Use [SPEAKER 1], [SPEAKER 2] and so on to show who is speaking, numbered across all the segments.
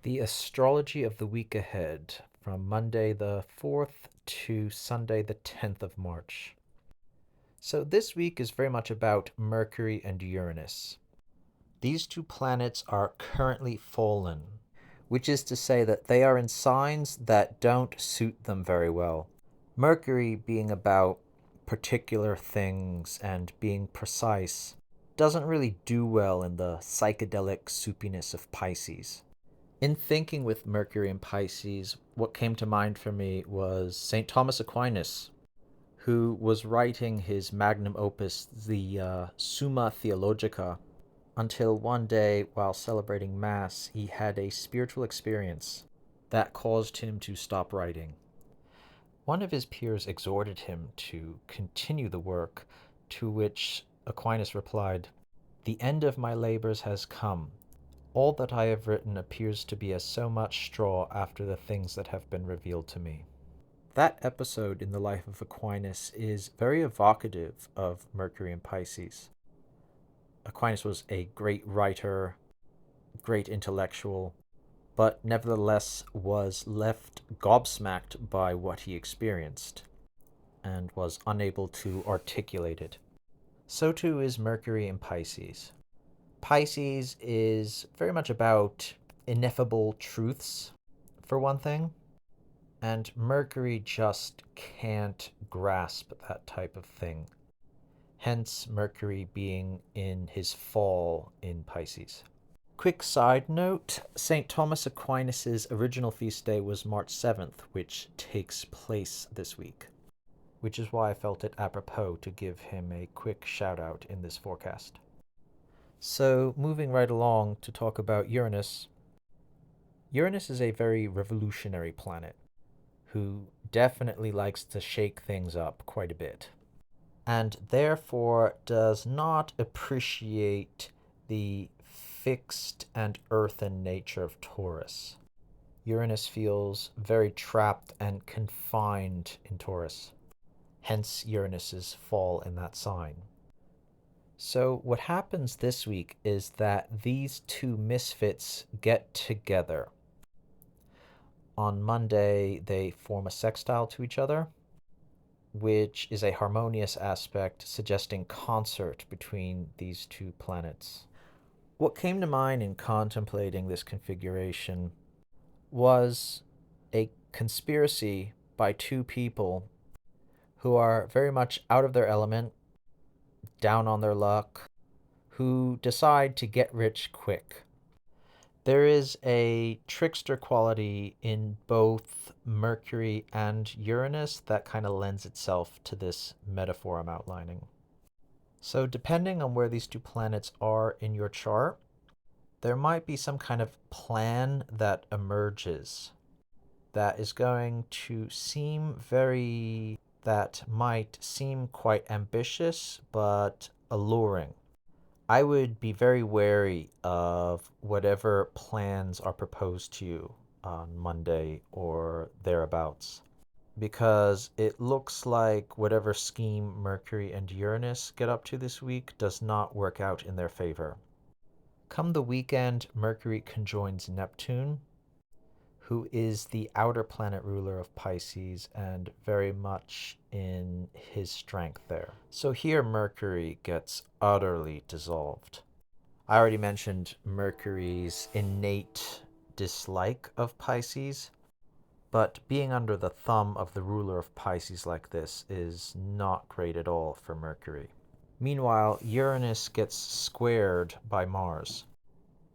[SPEAKER 1] The astrology of the week ahead from Monday the 4th to Sunday the 10th of March. So this week is very much about Mercury and Uranus. These two planets are currently fallen, which is to say that they are in signs that don't suit them very well. Mercury being about particular things and being precise doesn't really do well in the psychedelic soupiness of Pisces. In thinking with Mercury and Pisces, what came to mind for me was St. Thomas Aquinas, who was writing his magnum opus, the Summa Theologica, until one day, while celebrating Mass, he had a spiritual experience that caused him to stop writing. One of his peers exhorted him to continue the work, to which Aquinas replied, "The end of my labors has come. All that I have written appears to be as so much straw after the things that have been revealed to me." That episode in the life of Aquinas is very evocative of Mercury and Pisces. Aquinas was a great writer, great intellectual, but nevertheless was left gobsmacked by what he experienced and was unable to articulate it. So too is Mercury in Pisces. Pisces is very much about ineffable truths, for one thing, and Mercury just can't grasp that type of thing. Hence, Mercury being in his fall in Pisces. Quick side note, St. Thomas Aquinas' original feast day was March 7th, which takes place this week, which is why I felt it apropos to give him a quick shout out in this forecast. So, moving right along to talk about Uranus. Uranus is a very revolutionary planet who definitely likes to shake things up quite a bit, and therefore does not appreciate the fixed and earthen nature of Taurus. Uranus feels very trapped and confined in Taurus, hence Uranus's fall in that sign. So, what happens this week is that these two misfits get together. On Monday, they form a sextile to each other, which is a harmonious aspect suggesting concert between these two planets. What came to mind in contemplating this configuration was a conspiracy by two people who are very much out of their element, down on their luck, who decide to get rich quick. There is a trickster quality in both Mercury and Uranus that kind of lends itself to this metaphor I'm outlining. So, depending on where these two planets are in your chart, there might be some kind of plan that emerges that is going to that might seem quite ambitious but alluring. I would be very wary of whatever plans are proposed to you on Monday or thereabouts, because it looks like whatever scheme Mercury and Uranus get up to this week does not work out in their favor. Come the weekend, Mercury conjoins Neptune, who is the outer planet ruler of Pisces and very much in his strength there. So here Mercury gets utterly dissolved. I already mentioned Mercury's innate dislike of Pisces, but being under the thumb of the ruler of Pisces like this is not great at all for Mercury. Meanwhile, Uranus gets squared by Mars.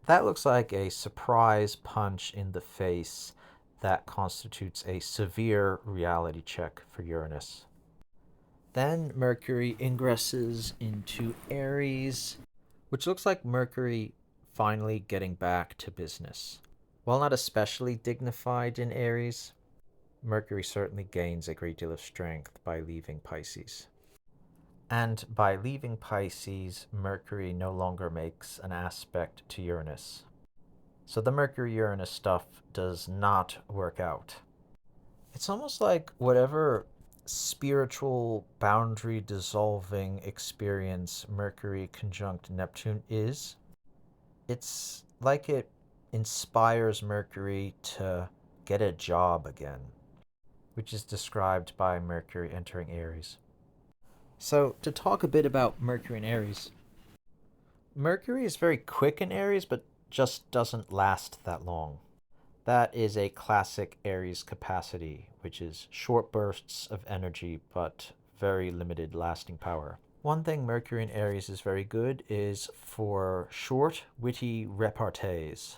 [SPEAKER 1] That looks like a surprise punch in the face that constitutes a severe reality check for Uranus. Then Mercury ingresses into Aries, which looks like Mercury finally getting back to business. While not especially dignified in Aries, Mercury certainly gains a great deal of strength by leaving Pisces. And by leaving Pisces, Mercury no longer makes an aspect to Uranus. So the Mercury Uranus stuff does not work out. It's almost like whatever spiritual boundary dissolving experience Mercury conjunct Neptune is, it's like it inspires Mercury to get a job again, which is described by Mercury entering Aries. So, to talk a bit about Mercury in Aries, Mercury is very quick in Aries, but just doesn't last that long. That is a classic Aries capacity, which is short bursts of energy but very limited lasting power. One thing Mercury in Aries is very good is for short, witty repartees.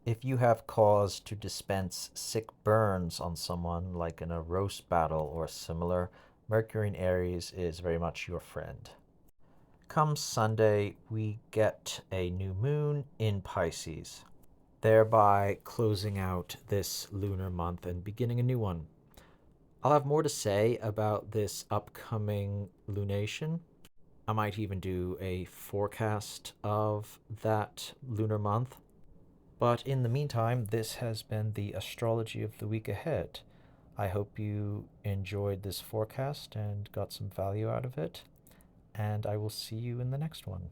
[SPEAKER 1] If you have cause to dispense sick burns on someone, like in a roast battle or similar, Mercury in Aries is very much your friend. Come Sunday, we get a new moon in Pisces, thereby closing out this lunar month and beginning a new one. I'll have more to say about this upcoming lunation. I might even do a forecast of that lunar month. But in the meantime, this has been the astrology of the week ahead. I hope you enjoyed this forecast and got some value out of it, and I will see you in the next one.